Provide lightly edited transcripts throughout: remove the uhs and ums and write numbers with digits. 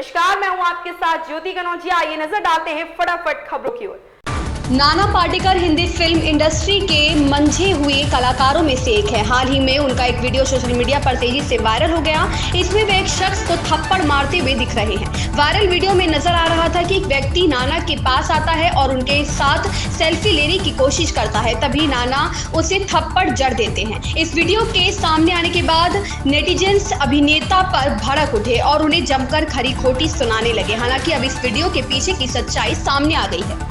नमस्कार, मैं हूं आपके साथ ज्योति कनौजिया। आइए नजर डालते हैं फटाफट खबरों की ओर। नाना पाटेकर हिंदी फिल्म इंडस्ट्री के मंझे हुए कलाकारों में से एक है। हाल ही में उनका एक वीडियो सोशल मीडिया पर तेजी से वायरल हो गया। इसमें वे एक शख्स को थप्पड़ मारते हुए दिख रहे हैं। वायरल वीडियो में नजर आ रहा था कि एक व्यक्ति नाना के पास आता है और उनके साथ सेल्फी लेने की कोशिश करता है, तभी नाना उसे थप्पड़ जड़ देते हैं। इस वीडियो के सामने आने के बाद नेटिजन्स अभिनेता पर भड़क उठे और उन्हें जमकर खरी खोटी सुनाने लगे। हालांकि अब इस वीडियो के पीछे की सच्चाई सामने आ गई है।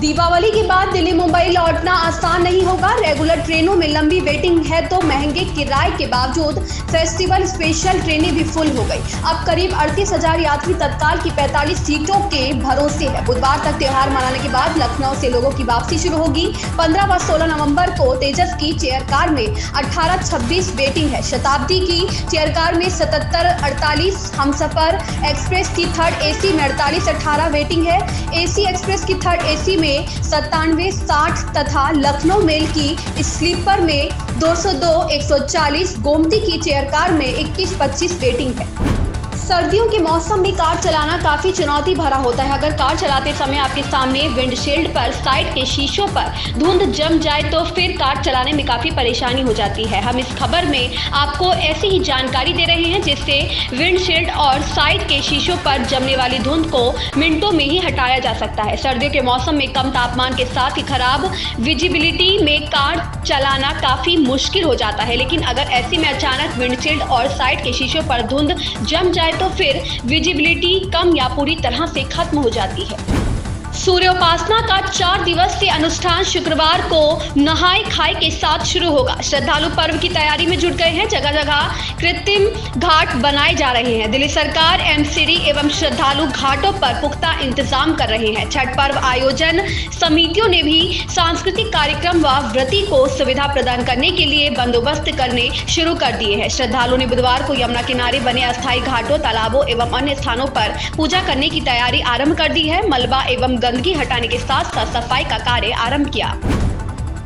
दीपावली के बाद दिल्ली मुंबई लौटना आसान नहीं होगा। रेगुलर ट्रेनों में लंबी वेटिंग है तो महंगे किराए के बावजूद फेस्टिवल स्पेशल ट्रेनें भी फुल हो गई। अब करीब 38,000 यात्री तत्काल की 45 सीटों के भरोसे है। बुधवार तक त्योहार मनाने के बाद लखनऊ से लोगों की वापसी शुरू होगी। 15 व 16 नवंबर को तेजस की चेयर कार में 18-26 वेटिंग है। शताब्दी की चेयर कार में 77-48, हमसफर एक्सप्रेस की थर्ड एसी में 48-18 वेटिंग है। एसी एक्सप्रेस की थर्ड एसी में 97-60 तथा लखनऊ मेल की स्लीपर में 202-140, गोमती की चेयर कार में 21-25 वेटिंग है। सर्दियों के मौसम में कार चलाना काफी चुनौती भरा होता है। अगर कार चलाते समय आपके सामने विंडशील्ड पर, साइड के शीशों पर धुंध जम जाए तो फिर कार चलाने में काफी परेशानी हो जाती है। हम इस खबर में आपको ऐसी ही जानकारी दे रहे हैं जिससे विंडशील्ड और साइड के शीशों पर जमने वाली धुंध को मिनटों में ही हटाया जा सकता है। सर्दियों के मौसम में कम तापमान के साथ ही खराब विजिबिलिटी में कार चलाना काफी मुश्किल हो जाता है, लेकिन अगर ऐसे में अचानक विंडशील्ड और साइड के शीशों पर धुंध जम जाए तो फिर विजिबिलिटी कम या पूरी तरह से खत्म हो जाती है। सूर्योपासना का 4 दिवसीय अनुष्ठान शुक्रवार को नहाय खाए के साथ शुरू होगा। श्रद्धालु पर्व की तैयारी में जुट गए हैं। जगह जगह कृत्रिम घाट बनाए जा रहे हैं। दिल्ली सरकार, एमसीडी एवं श्रद्धालु घाटों पर पुख्ता इंतजाम कर रहे हैं। छठ पर्व आयोजन समितियों ने भी सांस्कृतिक कार्यक्रम व व्रती को सुविधा प्रदान करने के लिए बंदोबस्त करने शुरू कर दिए हैं। श्रद्धालुओं ने बुधवार को यमुना किनारे बने अस्थायी घाटों, तालाबों एवं अन्य स्थानों पर पूजा करने की तैयारी आरंभ कर दी है। मलबा एवं गंदगी हटाने के साथ साथ सफाई का कार्य आरंभ किया।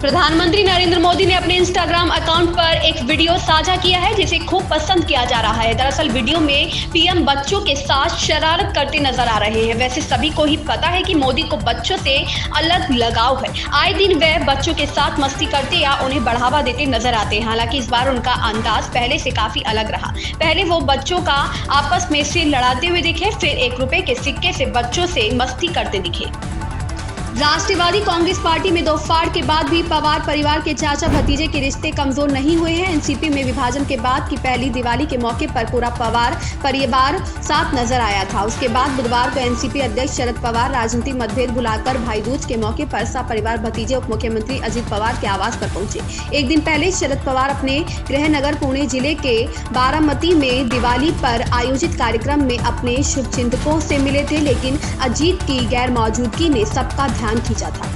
प्रधानमंत्री नरेंद्र मोदी ने अपने इंस्टाग्राम अकाउंट पर एक वीडियो साझा किया है जिसे खूब पसंद किया जा रहा है। दरअसल वीडियो में पीएम बच्चों के साथ शरारत करते नजर आ रहे हैं। वैसे सभी को ही पता है कि मोदी को बच्चों से अलग लगाव है। आए दिन वह बच्चों के साथ मस्ती करते या उन्हें बढ़ावा देते नजर आते हैं। हालांकि इस बार उनका अंदाज पहले से काफी अलग रहा। पहले वो बच्चों का आपस में से लड़ाते हुए दिखे, फिर 1 रुपए के सिक्के से बच्चों से मस्ती करते दिखे। राष्ट्रवादी कांग्रेस पार्टी में दो फाड़ के बाद भी पवार परिवार के चाचा भतीजे के रिश्ते कमजोर नहीं हुए हैं। एनसीपी में विभाजन के बाद की पहली दिवाली के मौके पर पूरा पवार परिवार साथ नजर आया था। उसके बाद बुधवार को एनसीपी अध्यक्ष शरद पवार राजनीतिक मतभेद भुलाकर भाई दूज के मौके पर सपरिवार भतीजे उप मुख्यमंत्री अजित पवार के आवास पर पहुंचे। एक दिन पहले शरद पवार अपने गृह नगर पुणे जिले के बारामती में दिवाली पर आयोजित कार्यक्रम में अपने शुभचिंतकों से मिले थे, लेकिन अजित की गैर मौजूदगी ने सबका ध्यान खींचा था।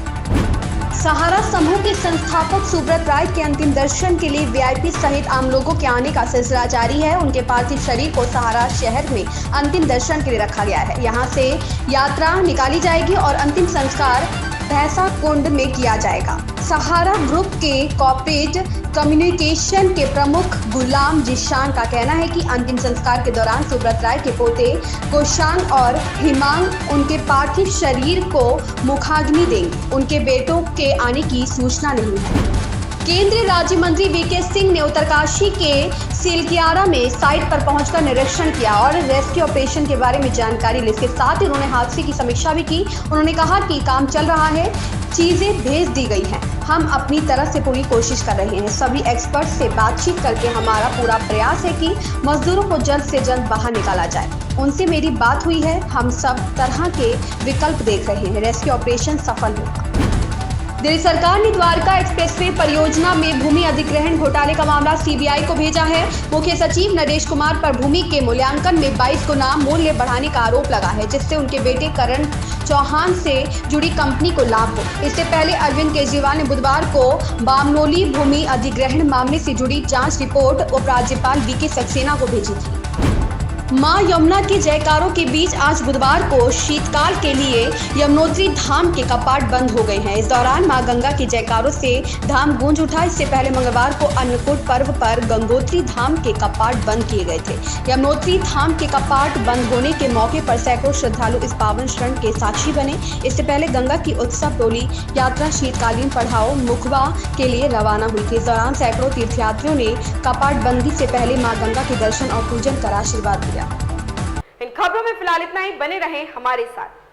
सहारा समूह के संस्थापक सुब्रत राय के अंतिम दर्शन के लिए वीआईपी सहित आम लोगों के आने का सिलसिला जारी है। उनके पार्थिव शरीर को सहारा शहर में अंतिम दर्शन के लिए रखा गया है। यहां से यात्रा निकाली जाएगी और अंतिम संस्कार भैंसा कुंड में किया जाएगा। सहारा ग्रुप के कॉर्पोरेट कम्युनिकेशन के प्रमुख गुलाम जिशान का कहना है कि अंतिम संस्कार के दौरान सुब्रत राय के पोते गोशांग और हिमांग उनके पार्थिव शरीर को मुखाग्नि देंगे। उनके बेटों के आने की सूचना नहीं है। केंद्रीय राज्य मंत्री वीके सिंह ने उत्तरकाशी के सिलकियारा में साइट पर पहुंचकर निरीक्षण किया और रेस्क्यू ऑपरेशन के बारे में जानकारी ली। इसके साथ ही उन्होंने हादसे की समीक्षा भी की। उन्होंने कहा कि काम चल रहा है, चीजें भेज दी गई हैं, हम अपनी तरफ से पूरी कोशिश कर रहे हैं। सभी एक्सपर्ट से बातचीत करके हमारा पूरा प्रयास है कि मजदूरों को जल्द से जल्द बाहर निकाला जाए। उनसे मेरी बात हुई है, हम सब तरह के विकल्प देख रहे हैं, रेस्क्यू ऑपरेशन सफल होगा। दिल्ली सरकार ने द्वारका एक्सप्रेसवे परियोजना में भूमि अधिग्रहण घोटाले का मामला सीबीआई को भेजा है। मुख्य सचिव नरेश कुमार पर भूमि के मूल्यांकन में 22 गुना मूल्य बढ़ाने का आरोप लगा है, जिससे उनके बेटे करण चौहान से जुड़ी कंपनी को लाभ हो। इससे पहले अरविंद केजरीवाल ने बुधवार को बामनोली भूमि अधिग्रहण मामले से जुड़ी जांच रिपोर्ट उपराज्यपाल वीके सक्सेना को भेजी थी। मां यमुना के जयकारों के बीच आज बुधवार को शीतकाल के लिए यमुनोत्री धाम के कपाट बंद हो गए हैं। इस दौरान मां गंगा के जयकारों से धाम गूंज उठा। इससे पहले मंगलवार को अन्नकूट पर्व पर गंगोत्री धाम के कपाट बंद किए गए थे। यमुनोत्री धाम के कपाट बंद होने के मौके पर सैकड़ों श्रद्धालु इस पावन क्षण के साक्षी बने। इससे पहले गंगा की उत्सव टोली यात्रा शीतकालीन पड़ाव मुखबा के लिए रवाना हुई थी। इस दौरान सैकड़ों तीर्थयात्रियों ने कपाट बंदी से पहले मां गंगा के दर्शन और पूजन कर आशीर्वाद दिया। इन खबरों में फिलहाल इतना ही। बने रहें हमारे साथ।